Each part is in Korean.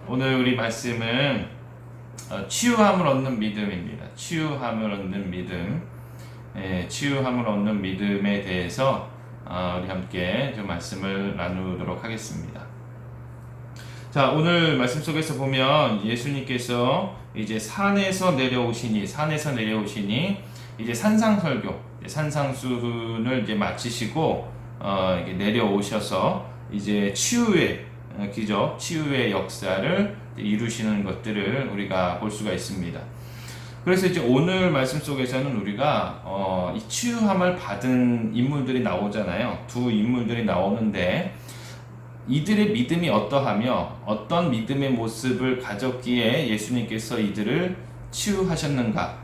오늘 우리 말씀은 치유함을 얻는 믿음입니다. 치유함을 얻는 믿음. 치유함을 얻는 믿음에 대해서 우리 함께 좀 말씀을 나누도록 하겠습니다. 자, 오늘 말씀 속에서 보면 예수님께서 이제 산에서 내려오시니 이제 산상설교, 산상수훈을 이제 마치시고 이게 내려오셔서 이제 치유의 기적, 치유의 역사를 이루시는 것들을 우리가 볼 수가 있습니다. 그래서 이제 오늘 말씀 속에서는 우리가 이 치유함을 받은 인물들이 나오잖아요. 두 인물들이 나오는데 이들의 믿음이 어떠하며 어떤 믿음의 모습을 가졌기에 예수님께서 이들을 치유하셨는가를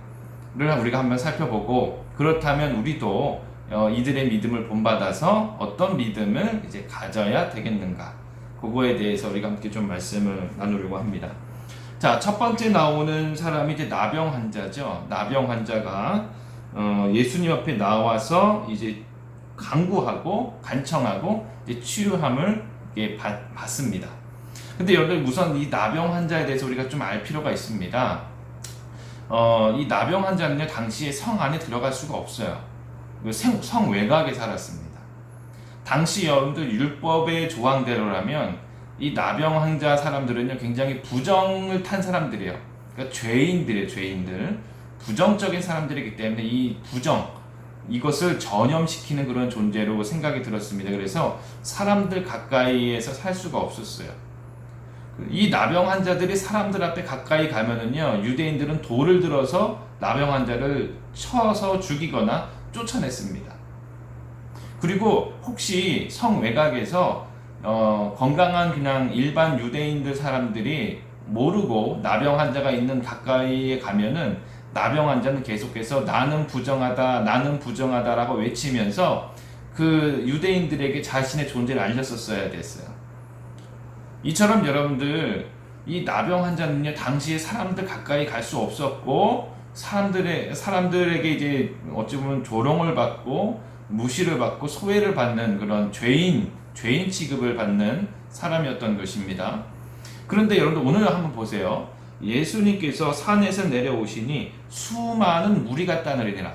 우리가 한번 살펴보고, 그렇다면 우리도 이들의 믿음을 본받아서 어떤 믿음을 이제 가져야 되겠는가, 그거에 대해서 우리가 함께 좀 말씀을 나누려고 합니다. 자, 첫 번째 나오는 사람이 이제 나병 환자죠. 나병 환자가 예수님 앞에 나와서 이제 간구하고 간청하고 이제 치유함을 받습니다. 근데 여러분, 우선 이 나병 환자에 대해서 우리가 좀 알 필요가 있습니다. 이 나병 환자는요, 당시에 성 안에 들어갈 수가 없어요. 성 외곽에 살았습니다. 당시 여러분들 율법의 조항대로라면 이 나병 환자 사람들은요, 굉장히 부정을 탄 사람들이에요. 그러니까 죄인들이에요, 죄인들. 부정적인 사람들이기 때문에 이 부정, 이것을 전염시키는 그런 존재로 생각이 들었습니다. 그래서 사람들 가까이에서 살 수가 없었어요. 이 나병 환자들이 사람들 앞에 가까이 가면은요, 유대인들은 돌을 들어서 나병 환자를 쳐서 죽이거나 쫓아냈습니다. 그리고 혹시 성 외곽에서 건강한 그냥 일반 유대인들 사람들이 모르고 나병 환자가 있는 가까이에 가면은 나병 환자는 계속해서 나는 부정하다라고 외치면서 그 유대인들에게 자신의 존재를 알렸었어야 됐어요. 이처럼 여러분들, 이 나병 환자는요, 당시에 사람들 가까이 갈 수 없었고 사람들에게 이제 어찌 보면 조롱을 받고 무시를 받고 소외를 받는 그런 죄인 취급을 받는 사람이었던 것입니다. 그런데 여러분들, 오늘 한번 보세요. 예수님께서 산에서 내려오시니 수많은 무리가 따르니라.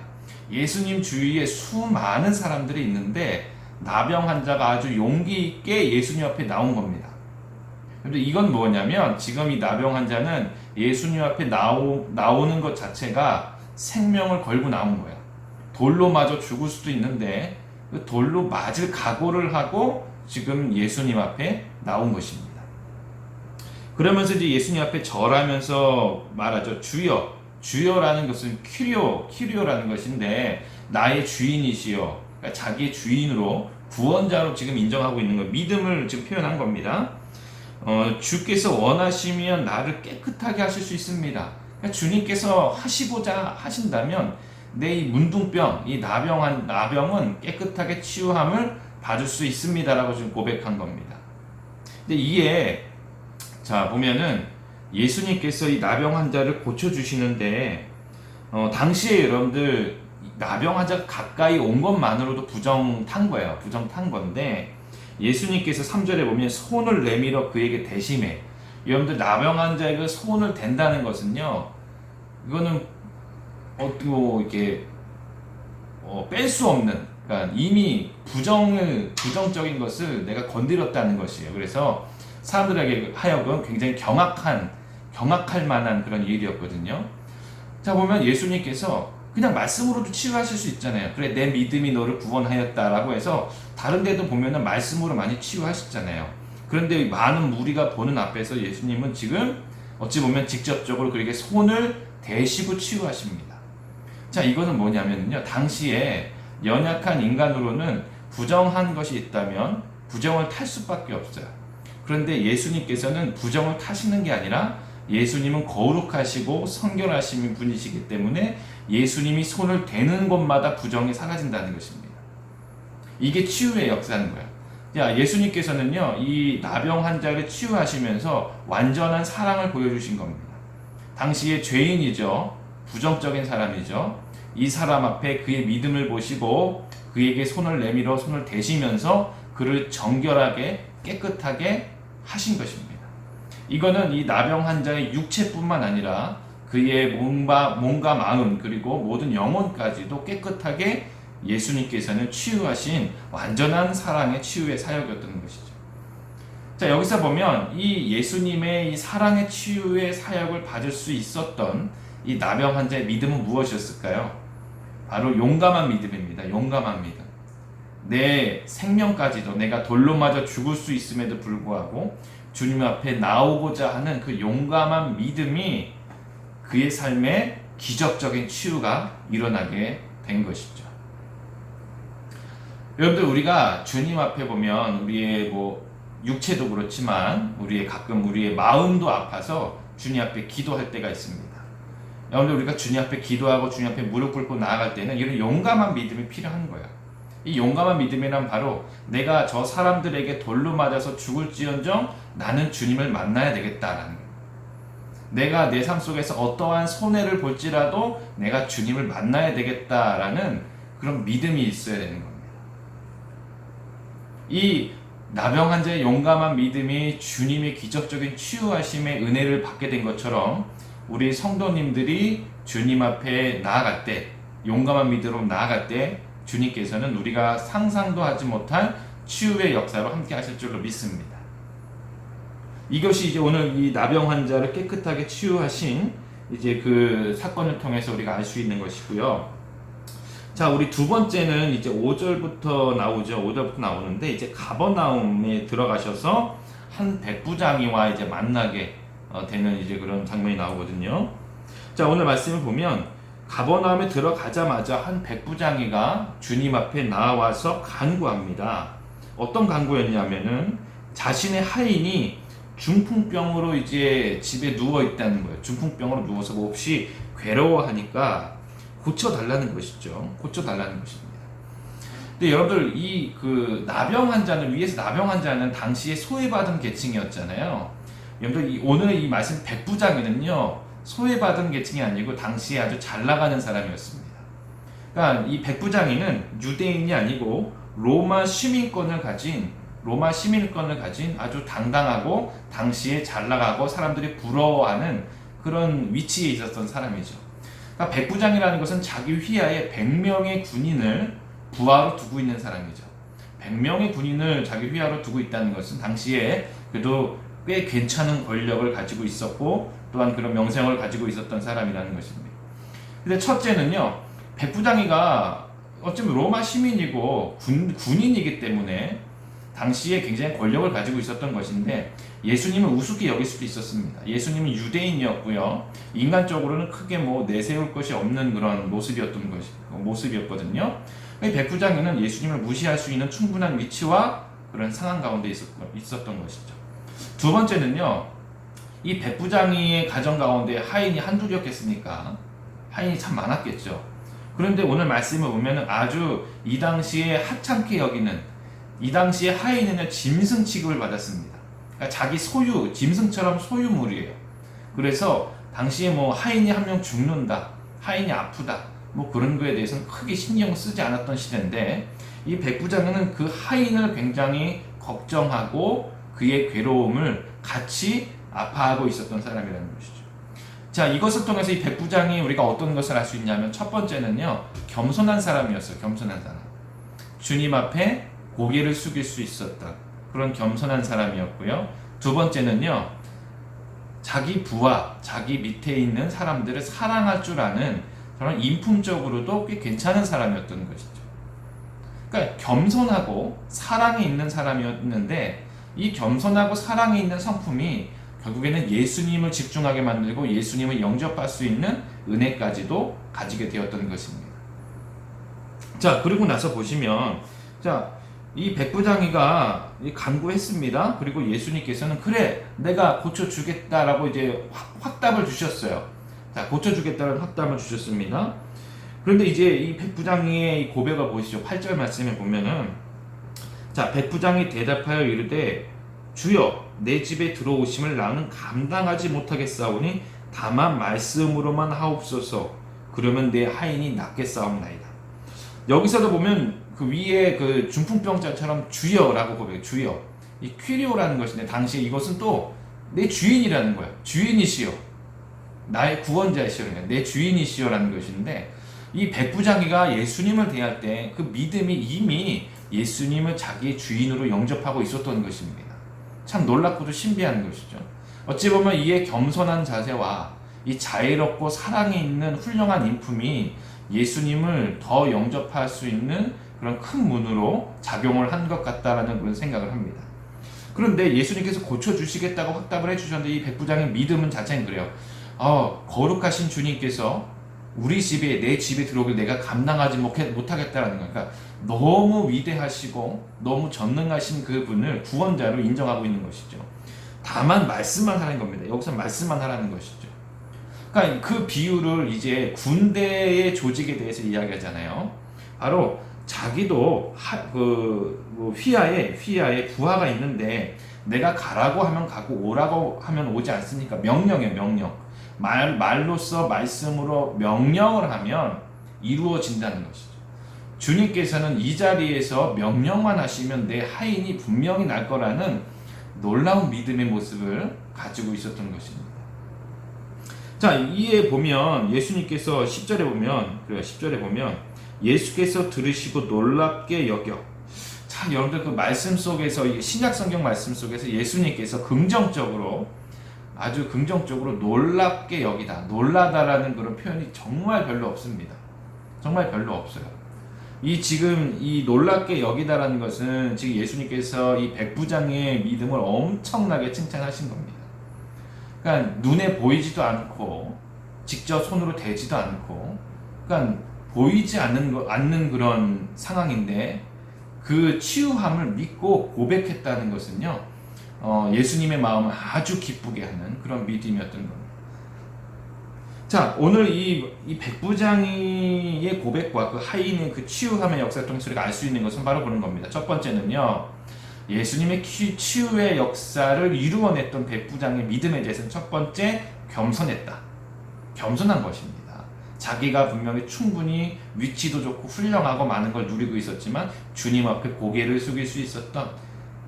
예수님 주위에 수많은 사람들이 있는데 나병 환자가 아주 용기 있게 예수님 앞에 나온 겁니다. 근데 이건 뭐냐면, 지금 이 나병 환자는 예수님 앞에 나오는 것 자체가 생명을 걸고 나온 거야. 돌로 맞아 죽을 수도 있는데 그 돌로 맞을 각오를 하고 지금 예수님 앞에 나온 것입니다. 그러면서 이제 예수님 앞에 절하면서 말하죠. 주여. 주여라는 것은 큐리오라는 것인데, 나의 주인이시여. 그러니까 자기의 주인으로, 구원자로 지금 인정하고 있는 거예요. 믿음을 지금 표현한 겁니다. 주께서 원하시면 나를 깨끗하게 하실 수 있습니다. 그러니까 주님께서 하시고자 하신다면 내 이 문둥병, 이 나병은 깨끗하게 치유함을 받을 수 있습니다라고 지금 고백한 겁니다. 근데 이게, 자, 보면은 예수님께서 이 나병 환자를 고쳐주시는데, 당시에 여러분들 나병 환자가 가까이 온 것만으로도 부정 탄 건데, 예수님께서 3절에 보면 손을 내밀어 그에게 대심해. 여러분들, 나병 환자에게 손을 댄다는 것은요, 이거는 이렇게 뺄 수 없는, 그러니까 이미 부정적인 것을 내가 건드렸다는 것이에요. 그래서 사람들에게 하여금 굉장히 경악할 만한 그런 일이었거든요. 자, 보면 예수님께서 그냥 말씀으로도 치유하실 수 있잖아요. 그래, 내 믿음이 너를 구원하였다라고 해서 다른 데도 보면은 말씀으로 많이 치유하셨잖아요. 그런데 많은 무리가 보는 앞에서 예수님은 지금 어찌 보면 직접적으로 그에게 손을 대시고 치유하십니다. 자, 이거는 뭐냐면요, 당시에 연약한 인간으로는 부정한 것이 있다면 부정을 탈 수밖에 없어요. 그런데 예수님께서는 부정을 타시는 게 아니라 예수님은 거룩하시고 성결하신 분이시기 때문에 예수님이 손을 대는 곳마다 부정이 사라진다는 것입니다. 이게 치유의 역사인 거예요. 자, 예수님께서는요, 이 나병 환자를 치유하시면서 완전한 사랑을 보여주신 겁니다. 당시에 죄인이죠. 부정적인 사람이죠. 이 사람 앞에 그의 믿음을 보시고 그에게 손을 내밀어 손을 대시면서 그를 정결하게 깨끗하게 하신 것입니다. 이거는 이 나병 환자의 육체뿐만 아니라 그의 몸과 마음 그리고 모든 영혼까지도 깨끗하게 예수님께서는 치유하신 완전한 사랑의 치유의 사역이었던 것이죠. 자, 여기서 보면 이 예수님의 이 사랑의 치유의 사역을 받을 수 있었던 이 나병 환자의 믿음은 무엇이었을까요? 바로 용감한 믿음입니다. 용감한 믿음. 내 생명까지도 내가 돌로 맞아 죽을 수 있음에도 불구하고 주님 앞에 나오고자 하는 그 용감한 믿음이 그의 삶에 기적적인 치유가 일어나게 된 것이죠. 여러분들, 우리가 주님 앞에 보면 우리의 육체도 그렇지만 가끔 우리의 마음도 아파서 주님 앞에 기도할 때가 있습니다. 여러분들, 우리가 주님 앞에 기도하고 주님 앞에 무릎 꿇고 나아갈 때는 이런 용감한 믿음이 필요한 거야. 이 용감한 믿음이란 바로 내가 저 사람들에게 돌로 맞아서 죽을지언정 나는 주님을 만나야 되겠다라는 거예요. 내가 내 삶 속에서 어떠한 손해를 볼지라도 내가 주님을 만나야 되겠다라는 그런 믿음이 있어야 되는 겁니다. 이 나병 환자의 용감한 믿음이 주님의 기적적인 치유하심의 은혜를 받게 된 것처럼 우리 성도님들이 주님 앞에 나아갈 때, 용감한 믿음으로 나아갈 때 주님께서는 우리가 상상도 하지 못한 치유의 역사로 함께 하실 줄로 믿습니다. 이것이 이제 오늘 이 나병 환자를 깨끗하게 치유하신 이제 그 사건을 통해서 우리가 알 수 있는 것이고요. 자, 우리 두 번째는 이제 5절부터 나오죠. 5절부터 나오는데 이제 가버나움에 들어가셔서 한 백부장이와 이제 만나게 되는 이제 그런 장면이 나오거든요. 자, 오늘 말씀을 보면 가버나움에 들어가자마자 한 백부장이가 주님 앞에 나와서 간구합니다. 어떤 간구였냐면은 자신의 하인이 중풍병으로 이제 집에 누워 있다는 거예요. 중풍병으로 누워서 몹시 괴로워하니까 고쳐달라는 것이죠. 고쳐달라는 것입니다. 근데 여러분들, 이 그 나병 환자는, 위에서 나병 환자는 당시에 소외받은 계층이었잖아요. 여러분들, 오늘 이 말씀 백부장이는요, 소외받은 계층이 아니고 당시에 아주 잘 나가는 사람이었습니다. 그러니까 이 백부장이는 유대인이 아니고 로마 시민권을 가진 아주 당당하고 당시에 잘 나가고 사람들이 부러워하는 그런 위치에 있었던 사람이죠. 그러니까 백부장이라는 것은 자기 휘하에 100명의 군인을 부하로 두고 있는 사람이죠. 100명의 군인을 자기 휘하로 두고 있다는 것은 당시에 그래도 꽤 괜찮은 권력을 가지고 있었고 또한 그런 명성을 가지고 있었던 사람이라는 것입니다. 근데 첫째는요, 백부장이가 어쩌면 로마 시민이고 군인이기 때문에 당시에 굉장히 권력을 가지고 있었던 것인데 예수님을 우습게 여길 수도 있었습니다. 예수님은 유대인이었고요. 인간적으로는 크게 내세울 것이 없는 그런 모습이었거든요. 백부장이는 예수님을 무시할 수 있는 충분한 위치와 그런 상황 가운데 있었던 것이죠. 두 번째는요, 이 백부장이의 가정 가운데 하인이 한둘이었겠습니까? 하인이 참 많았겠죠. 그런데 오늘 말씀을 보면 아주 이 당시에 하찮게 여기는, 이 당시에 하인은 짐승 취급을 받았습니다. 그러니까 자기 소유, 짐승처럼 소유물이에요. 그래서 당시에 하인이 한 명 죽는다, 하인이 아프다, 그런 거에 대해서는 크게 신경 쓰지 않았던 시대인데 이 백부장은 그 하인을 굉장히 걱정하고 그의 괴로움을 같이 아파하고 있었던 사람이라는 것이죠. 자, 이것을 통해서 이 백부장이 우리가 어떤 것을 알 수 있냐면 첫 번째는요, 겸손한 사람이었어요. 겸손한 사람. 주님 앞에 고개를 숙일 수 있었던 그런 겸손한 사람이었고요. 두 번째는요, 자기 부하, 자기 밑에 있는 사람들을 사랑할 줄 아는 그런 인품적으로도 꽤 괜찮은 사람이었던 것이죠. 그러니까 겸손하고 사랑이 있는 사람이었는데 이 겸손하고 사랑이 있는 성품이 결국에는 예수님을 집중하게 만들고 예수님을 영접할 수 있는 은혜까지도 가지게 되었던 것입니다. 자, 그리고 나서 보시면, 자, 이 백부장이가 간구했습니다. 그리고 예수님께서는 그래, 내가 고쳐주겠다라고 이제 확답을 주셨어요. 자, 고쳐주겠다는 확답을 주셨습니다. 그런데 이제 이 백부장의 이 고백을 보시죠. 8절 말씀에 보면은, 자, 백부장이 대답하여 이르되 주여, 내 집에 들어오심을 나는 감당하지 못하겠사오니 다만 말씀으로만 하옵소서. 그러면 내 하인이 낫겠사옵나이다. 여기서도 보면 그 위에 그 중풍병자처럼 주여라고 고백해요. 주여. 이 퀴리오라는 것인데 당시에 이것은 또 내 주인이라는 거야. 주인이시여, 나의 구원자이시여, 내 주인이시여라는 것인데, 이 백부장이가 예수님을 대할 때 그 믿음이 이미 예수님을 자기의 주인으로 영접하고 있었던 것입니다. 참 놀랍고도 신비한 것이죠. 어찌 보면 이의 겸손한 자세와 이 자애롭고 사랑이 있는 훌륭한 인품이 예수님을 더 영접할 수 있는 그런 큰 문으로 작용을 한 것 같다라는 그런 생각을 합니다. 그런데 예수님께서 고쳐주시겠다고 확답을 해주셨는데, 이 백부장의 믿음은 자체는 그래요. 거룩하신 주님께서 우리 집에, 내 집에 들어오길 내가 감당하지 못하겠다라는 거니까, 그러니까 너무 위대하시고 너무 전능하신 그분을 구원자로 인정하고 있는 것이죠. 다만 말씀만 하라는 겁니다. 여기서 말씀만 하라는 것이죠. 그러니까 그 비유를 이제 군대의 조직에 대해서 이야기하잖아요. 바로 자기도 휘하에 부하가 있는데, 내가 가라고 하면 가고 오라고 하면 오지 않습니까? 명령이에요, 명령. 말로써 말씀으로 명령을 하면 이루어진다는 것이죠. 주님께서는 이 자리에서 명령만 하시면 내 하인이 분명히 날 거라는 놀라운 믿음의 모습을 가지고 있었던 것입니다. 자, 이에 보면 예수님께서 10절에 보면 예수께서 들으시고 놀랍게 여겨. 자, 여러분들 그 말씀 속에서, 신약 성경 말씀 속에서 예수님께서 아주 긍정적으로 놀랍게 여기다, 놀라다라는 그런 표현이 정말 별로 없습니다. 정말 별로 없어요. 지금 이 놀랍게 여기다라는 것은 지금 예수님께서 이 백부장의 믿음을 엄청나게 칭찬하신 겁니다. 그러니까 눈에 보이지도 않고 직접 손으로 대지도 않고, 그러니까 보이지 않는 그런 상황인데 그 치유함을 믿고 고백했다는 것은요, 예수님의 마음을 아주 기쁘게 하는 그런 믿음이었던 겁니다. 자, 오늘 이 백부장의 고백과 그 하인의 그 치유함의 역사를 통해서 우리가 알 수 있는 것은 바로 그런 겁니다. 첫 번째는요, 예수님의 치유의 역사를 이루어냈던 백부장의 믿음에 대해서는 첫 번째, 겸손한 것입니다. 자기가 분명히 충분히 위치도 좋고 훌륭하고 많은 걸 누리고 있었지만 주님 앞에 고개를 숙일 수 있었던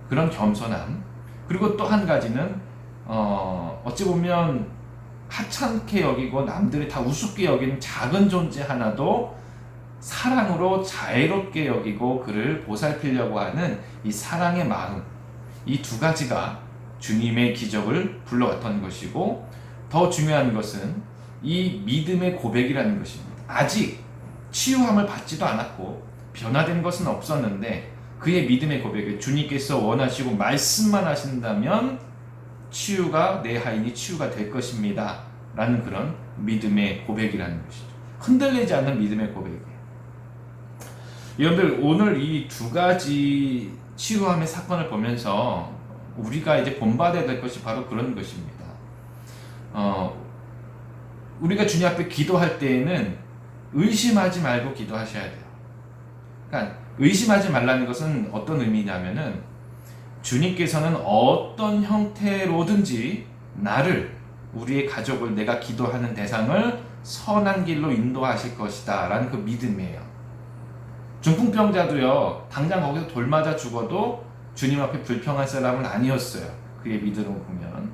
그런 겸손함. 그리고 또 한 가지는 어찌 보면 하찮게 여기고 남들이 다 우습게 여기는 작은 존재 하나도 사랑으로 자애롭게 여기고 그를 보살피려고 하는 이 사랑의 마음, 이 두 가지가 주님의 기적을 불러왔던 것이고, 더 중요한 것은 이 믿음의 고백이라는 것입니다. 아직 치유함을 받지도 않았고 변화된 것은 없었는데 그의 믿음의 고백을 주님께서 원하시고 말씀만 하신다면 내 하인이 치유가 될 것입니다 라는 그런 믿음의 고백이라는 것이죠. 흔들리지 않는 믿음의 고백이에요. 여러분들, 오늘 이 두 가지 치유함의 사건을 보면서 우리가 이제 본받아야 될 것이 바로 그런 것입니다. 우리가 주님 앞에 기도할 때에는 의심하지 말고 기도하셔야 돼요. 그러니까 의심하지 말라는 것은 어떤 의미냐면은, 주님께서는 어떤 형태로든지 우리의 가족을, 내가 기도하는 대상을 선한 길로 인도하실 것이다 라는 그 믿음이에요. 중풍병자도요, 당장 거기서 돌 맞아 죽어도 주님 앞에 불평할 사람은 아니었어요. 그의 믿음을 보면.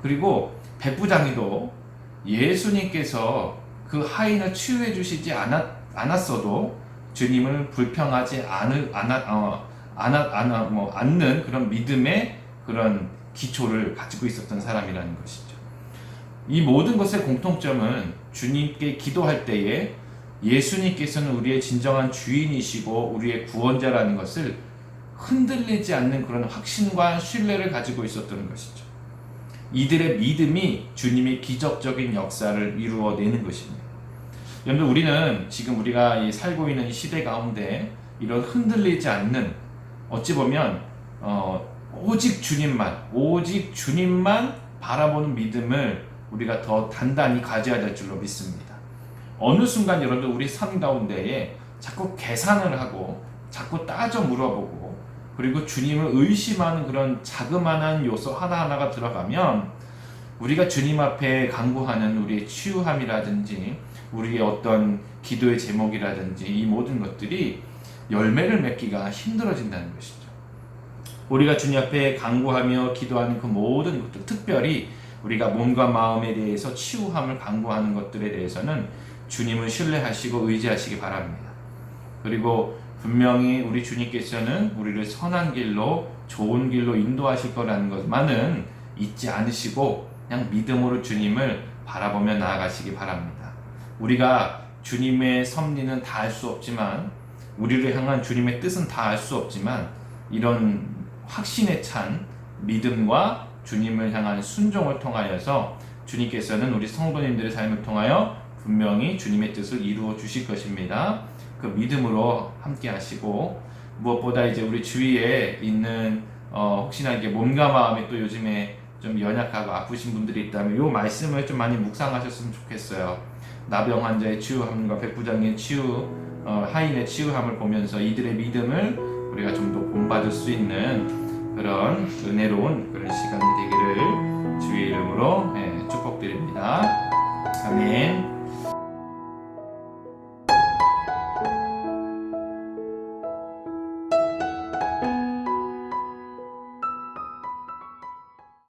그리고 백부장이도 예수님께서 그 하인을 치유해 주시지 않았어도 주님을 불평하지 않는 그런 믿음의 그런 기초를 가지고 있었던 사람이라는 것이죠. 이 모든 것의 공통점은 주님께 기도할 때에 예수님께서는 우리의 진정한 주인이시고 우리의 구원자라는 것을 흔들리지 않는 그런 확신과 신뢰를 가지고 있었던 것이죠. 이들의 믿음이 주님의 기적적인 역사를 이루어내는 것입니다. 여러분, 우리는 지금 우리가 살고 있는 이 시대 가운데 이런 흔들리지 않는, 어찌 보면 오직 주님만 바라보는 믿음을 우리가 더 단단히 가져야 될 줄로 믿습니다. 어느 순간 여러분들 우리 삶 가운데에 자꾸 계산을 하고 자꾸 따져 물어보고 그리고 주님을 의심하는 그런 자그마한 요소 하나하나가 들어가면 우리가 주님 앞에 간구하는 우리의 치유함이라든지 우리의 어떤 기도의 제목이라든지 이 모든 것들이 열매를 맺기가 힘들어진다는 것이죠. 우리가 주님 앞에 간구하며 기도하는 그 모든 것들, 특별히 우리가 몸과 마음에 대해서 치유함을 간구하는 것들에 대해서는 주님을 신뢰하시고 의지하시기 바랍니다. 그리고 분명히 우리 주님께서는 우리를 선한 길로, 좋은 길로 인도하실 거라는 것만은 잊지 않으시고 그냥 믿음으로 주님을 바라보며 나아가시기 바랍니다. 우리가 주님의 섭리는 다 알 수 없지만, 우리를 향한 주님의 뜻은 다 알 수 없지만, 이런 확신에 찬 믿음과 주님을 향한 순종을 통하여서 주님께서는 우리 성도님들의 삶을 통하여 분명히 주님의 뜻을 이루어 주실 것입니다. 그 믿음으로 함께 하시고, 무엇보다 이제 우리 주위에 있는 혹시나 이게 몸과 마음이 또 요즘에 좀 연약하고 아프신 분들이 있다면 이 말씀을 좀 많이 묵상하셨으면 좋겠어요. 나병 환자의 치유함과 백부장의 하인의 치유함을 보면서 이들의 믿음을 우리가 좀 더 본받을 수 있는 그런 은혜로운 그런 시간이 되기를 주의 이름으로